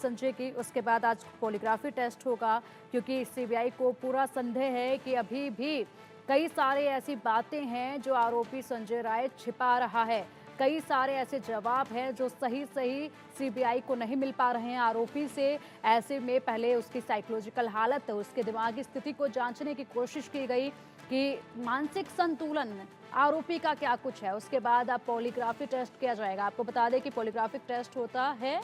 संजय की, उसके बाद आज पॉलीग्राफी टेस्ट होगा, क्योंकि सीबीआई को पूरा संदेह है कि अभी भी कई सारे ऐसी बातें हैं जो आरोपी संजय राय छिपा रहा है। कई सारे ऐसे जवाब हैं जो सही सही सीबीआई को नहीं मिल पा रहे हैं आरोपी से। ऐसे में पहले उसकी साइकोलॉजिकल हालत, उसके दिमागी स्थिति को जांचने की कोशिश की गई कि मानसिक संतुलन आरोपी का क्या कुछ है। उसके बाद अब पॉलीग्राफी टेस्ट किया जाएगा। आपको बता दें कि पॉलीग्राफिक टेस्ट होता है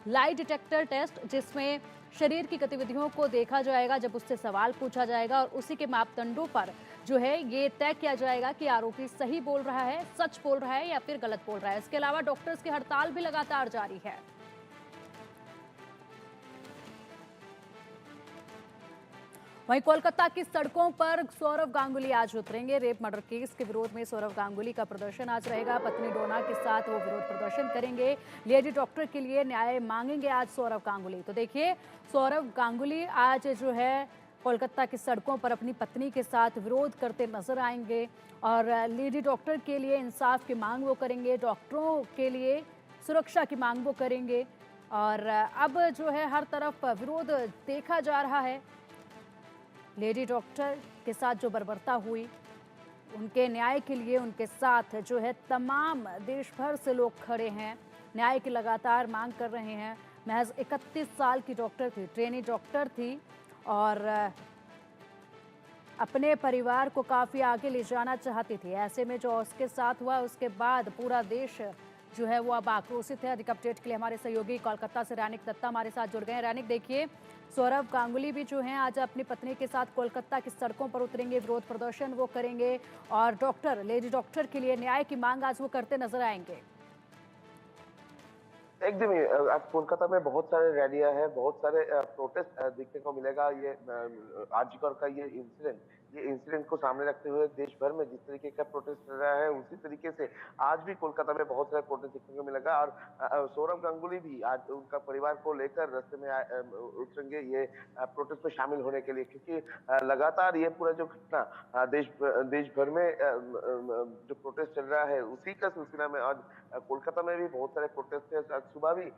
लाई डिटेक्टर टेस्ट, जिसमें शरीर की गतिविधियों को देखा जाएगा जब उससे सवाल पूछा जाएगा, और उसी के मापदंडों पर जो है ये तय किया जाएगा कि आरोपी सही बोल रहा है, सच बोल रहा है या फिर गलत बोल रहा है। इसके अलावा डॉक्टर्स की हड़ताल भी लगातार जारी है। वहीं कोलकाता की सड़कों पर सौरव गांगुली आज उतरेंगे। रेप मर्डर केस के विरोध में सौरव गांगुली का प्रदर्शन आज रहेगा। पत्नी डोना के साथ वो विरोध प्रदर्शन करेंगे। लेडी डॉक्टर के लिए न्याय मांगेंगे आज सौरव गांगुली। तो देखिए, सौरव गांगुली आज जो है कोलकाता की सड़कों पर अपनी पत्नी के साथ विरोध करते नजर आएंगे, और लेडी डॉक्टर के लिए इंसाफ की मांग वो करेंगे, डॉक्टरों के लिए सुरक्षा की मांग वो करेंगे। और अब जो है हर तरफ विरोध देखा जा रहा है। लेडी डॉक्टर के साथ जो बर्बरता हुई, उनके न्याय के लिए उनके साथ जो है तमाम देश भर से लोग खड़े हैं, न्याय की लगातार मांग कर रहे हैं। महज 31 साल की डॉक्टर थी, ट्रेनी डॉक्टर थी, और अपने परिवार को काफ़ी आगे ले जाना चाहती थी। ऐसे में जो उसके साथ हुआ, उसके बाद पूरा देश जो है वो अब आक्रोशित है। अधिक अपडेट के लिए हमारे सहयोगी कोलकाता से रैनिक दत्ता हमारे साथ जुड़ गए हैं। रैनिक, देखिए, सौरव गांगुली भी जो हैं आज अपनी पत्नी के साथ कोलकाता की सड़कों पर उतरेंगे, विरोध प्रदर्शन वो करेंगे, और डॉक्टर, लेडी डॉक्टर के लिए न्याय की मांग आज वो करते नजर आएंगे। एकदम ही आज कोलकाता में बहुत सारे रैलियां हैं, बहुत सारे प्रोटेस्ट देखने को मिलेगा। ये आरजीकर का ये इंसिडेंट को सामने रखते हुए देश भर में जिस तरीके का प्रोटेस्ट चल रहा है, उसी तरीके से आज भी कोलकाता में बहुत सारे प्रोटेस्ट देखने को मिलेगा। और सौरव गांगुली भी आज उनका परिवार को लेकर रास्ते में उतरेंगे ये प्रोटेस्ट में शामिल होने के लिए, क्योंकि लगातार ये पूरा जो घटना देश भर में जो प्रोटेस्ट चल रहा है, उसी का सिलसिला में आज कोलकाता में भी बहुत सारे प्रोटेस्ट है। आज सुबह भी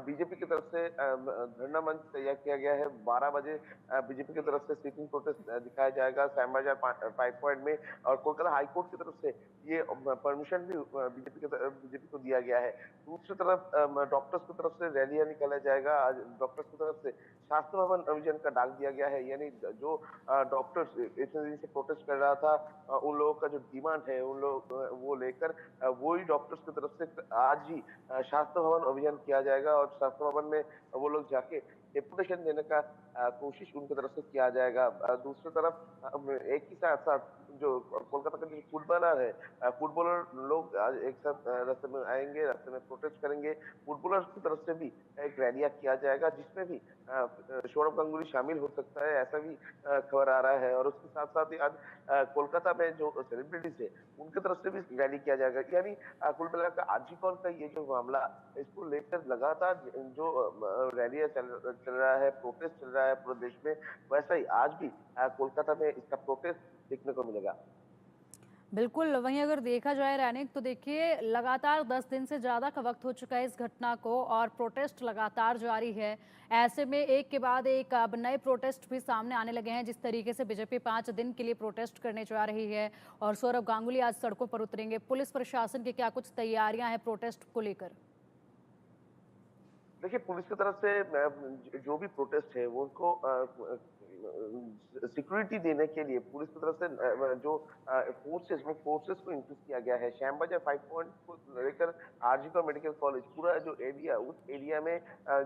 बीजेपी की तरफ से धरना मंच तैयार किया गया है। 12 बजे बीजेपी की तरफ से सिटिंग प्रोटेस्ट दिखाया जाएगा श्याम बाजार 5 पॉइंट में, और कोलकाता हाईकोर्ट की तरफ से ये परमिशन भी बीजेपी को दिया गया है। दूसरी तरफ डॉक्टर्स की तरफ से रैलियां निकाला जाएगा। आज डॉक्टर्स की तरफ से स्वास्थ्य भवन अभियान का डाक दिया गया है, यानी जो डॉक्टर्स इतने दिन से प्रोटेस्ट कर रहा था, उन लोगों का जो डिमांड है उन लोग वो लेकर वही डॉक्टर्स की तरफ से आज ही स्वास्थ्य भवन अभियान किया जाएगा, और स्वास्थ्य भवन में वो लोग जाके डेपुटेशन देने का कोशिश उनकी तरफ से किया जाएगा। दूसरी तरफ एक ही साथ साथ जो कोलकाता का जो फुटबॉलर है, फुटबॉलर लोग आज एक साथ रास्ते में आएंगे, रास्ते में प्रोटेस्ट करेंगे। फुटबॉलर्स की तरफ से भी एक रैलियां किया जाएगा, जिसमें भी सौरव गांगुली शामिल हो सकता है, ऐसा भी खबर आ रहा है। और उसके साथ साथ ही आज कोलकाता में जो सेलिब्रिटीज है उनकी तरफ से भी रैली किया जाएगा। यानी कुल मिलाकर आरजी कौर का ये जो मामला, इसको लेकर लगातार जो रैलियां चल रहा है, प्रोटेस्ट चल रहा है पूरे देश में, वैसा ही आज भी कोलकाता में इसका प्रोटेस्ट देखने को मिलेगा। बिल्कुल, वहीं अगर देखा जाए रैनिक, तो देखिए लगातार 10 दिन से ज़्यादा का वक्त हो चुका है इस घटना को, और प्रोटेस्ट लगातार जारी है। ऐसे में एक के बाद एक अब नए प्रोटेस्ट भी सामने आने लगे हैं। जिस तरीके से बीजेपी 5 दिन के लिए प्रोटेस्ट करने जा रही है, और सौरव गांगुली आज सड़कों पर उतरेंगे। पुलिस प्रशासन की क्या कुछ तैयारियां हैं प्रोटेस्ट को लेकर? देखिए, पुलिस की तरफ से जो भी प्रोटेस्ट है वो उनको सिक्योरिटी देने के लिए पुलिस की तरफ से जो फोर्सेस को इंक्रीज किया गया है। श्याम बाजार 5 पॉइंट को लेकर आरजीकर मेडिकल कॉलेज पूरा जो एरिया, उस एरिया में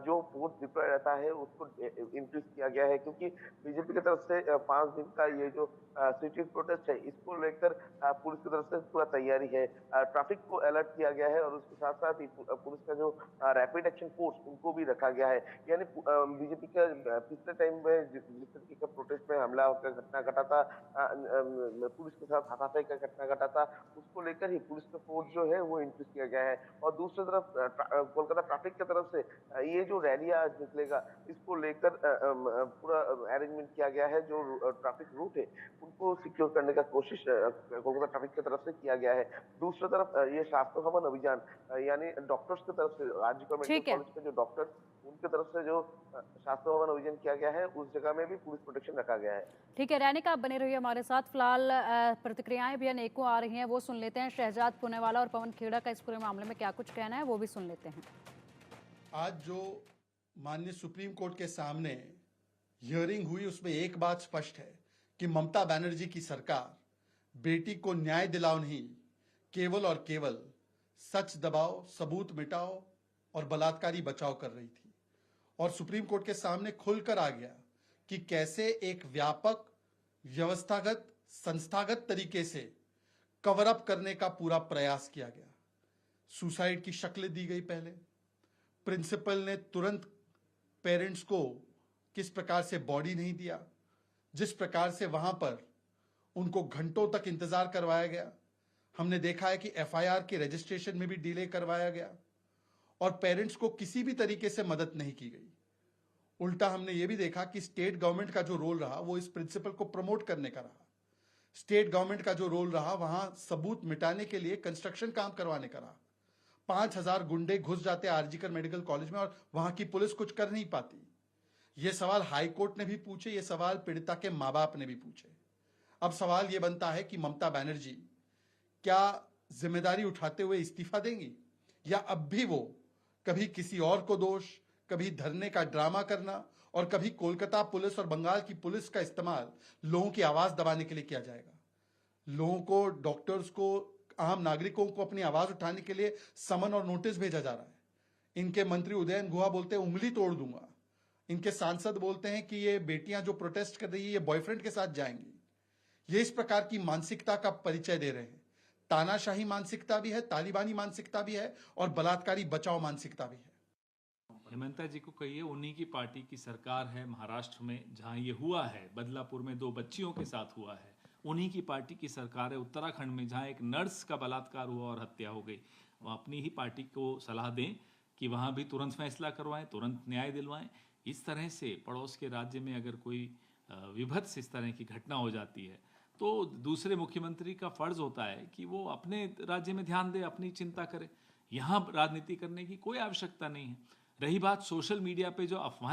जो फोर्स डिप्लॉय रहता है उसको इंक्रीज किया गया है, क्योंकि बीजेपी की तरफ से 5 दिन का ये जो सिटी प्रोटेस्ट है, इसको लेकर पुलिस की तरफ से पूरा तैयारी है। ट्रैफिक को अलर्ट किया गया है, और उसके साथ साथ ही पुलिस का जो रैपिड एक्शन फोर्स उनको भी रखा गया है। यानी बीजेपी का पिछले टाइम में जिस तरीके का प्रोटेस्ट में हमला का घटना घटा था, पुलिस के साथ हाथापाई का घटना घटा था, उसको लेकर ही पुलिस का फोर्स जो है वो इंक्रीज किया गया है। और दूसरी तरफ कोलकाता ट्रैफिक की तरफ से ये जो रैलियां आज निकलेगा, इसको लेकर पूरा अरेंजमेंट किया गया है। जो ट्रैफिक रूट है उनको सिक्योर करने का कोशिश कोलकाता ट्रैफिक की तरफ से किया गया है। दूसरी तरफ ये स्वास्थ्य भवन अभियान, यानी डॉक्टर्स की तरफ से आरजीकर मेडिकल ठीक है। कॉलेज के जो डॉक्टर, उनकी उसके तरफ से जो शास्त्र भवन अभियान किया गया है, उस जगह में भी पुलिस प्रोटेक्शन रखा गया है। ठीक है, रैनिका आप बने रहिए हमारे साथ। फिलहाल प्रतिक्रियाएं भी अनेकों आ रही हैं, वो सुन लेते हैं। शहजाद पुनेवाला और पवन खेड़ा का इस पूरे मामले में क्या कुछ कहना है, वो भी सुन लेते हैं। आज जो माननीय सुप्रीम कोर्ट के सामने हियरिंग हुई, उसमें एक बात स्पष्ट है कि ममता बनर्जी की सरकार बेटी को न्याय दिलाओ नहीं, केवल और केवल सच दबाओ, सबूत मिटाओ और बलात्कारी बचाव कर रही थी। और सुप्रीम कोर्ट के सामने खुलकर आ गया कि कैसे एक व्यापक, व्यवस्थागत, संस्थागत तरीके से कवर अप करने का पूरा प्रयास किया गया। सुसाइड की शक्ल दी गई। पहले प्रिंसिपल ने तुरंत पेरेंट्स को किस प्रकार से बॉडी नहीं दिया, जिस प्रकार से वहां पर उनको घंटों तक इंतजार करवाया गया। हमने देखा है कि एफआईआर के रजिस्ट्रेशन में भी डिले करवाया गया और पेरेंट्स को किसी भी तरीके से मदद नहीं की गई। उल्टा हमने ये भी देखा कि स्टेट गवर्नमेंट का जो रोल रहा वो इस प्रिंसिपल को प्रमोट करने का रहा। स्टेट गवर्नमेंट का जो रोल रहा वहां सबूत मिटाने के लिए कंस्ट्रक्शन काम करवाने का रहा। 5000 गुंडे घुस जाते आरजीकर मेडिकल कॉलेज में और वहां की पुलिस कुछ कर नहीं पाती। ये सवाल हाई कोर्ट ने भी पूछे, ये सवाल पीड़िता के मां बाप ने भी पूछे। अब सवाल यह बनता है कि ममता बनर्जी क्या जिम्मेदारी उठाते हुए इस्तीफा देंगी, या अब भी वो कभी किसी और को दोष, कभी धरने का ड्रामा करना और कभी कोलकाता पुलिस और बंगाल की पुलिस का इस्तेमाल लोगों की आवाज दबाने के लिए किया जाएगा। लोगों को, डॉक्टर्स को, आम नागरिकों को अपनी आवाज उठाने के लिए समन और नोटिस भेजा जा रहा है। इनके मंत्री उदयन गुहा बोलते हैं उंगली तोड़ दूंगा। इनके सांसद बोलते हैं कि ये बेटियां जो प्रोटेस्ट कर रही है ये बॉयफ्रेंड के साथ जाएंगी। ये इस प्रकार की मानसिकता का परिचय दे रहे हैं। तानाशाही मानसिकता भी है, तालिबानी मानसिकता भी है और बलात्कारी बचाओ मानसिकता भी है। हेमंता जी को कहिए, उन्हीं की पार्टी की सरकार है महाराष्ट्र में, जहां ये हुआ है, बदलापुर में 2 बच्चियों के साथ हुआ है। उन्हीं की पार्टी की सरकार है उत्तराखंड में, जहां एक नर्स का बलात्कार हुआ और हत्या हो गई। वो अपनी ही पार्टी को सलाह दें कि वहां भी तुरंत फैसला करवाएं, तुरंत न्याय दिलवाएं। इस तरह से पड़ोस के राज्य में अगर कोई विभत्स इस तरह की घटना हो जाती है तो दूसरे मुख्यमंत्री का फर्ज होता है कि वो अपने राज्य में ध्यान दे, अपनी चिंता करे। यहाँ राजनीति करने की कोई आवश्यकता नहीं है। रही बात सोशल मीडिया पे जो अफवाहें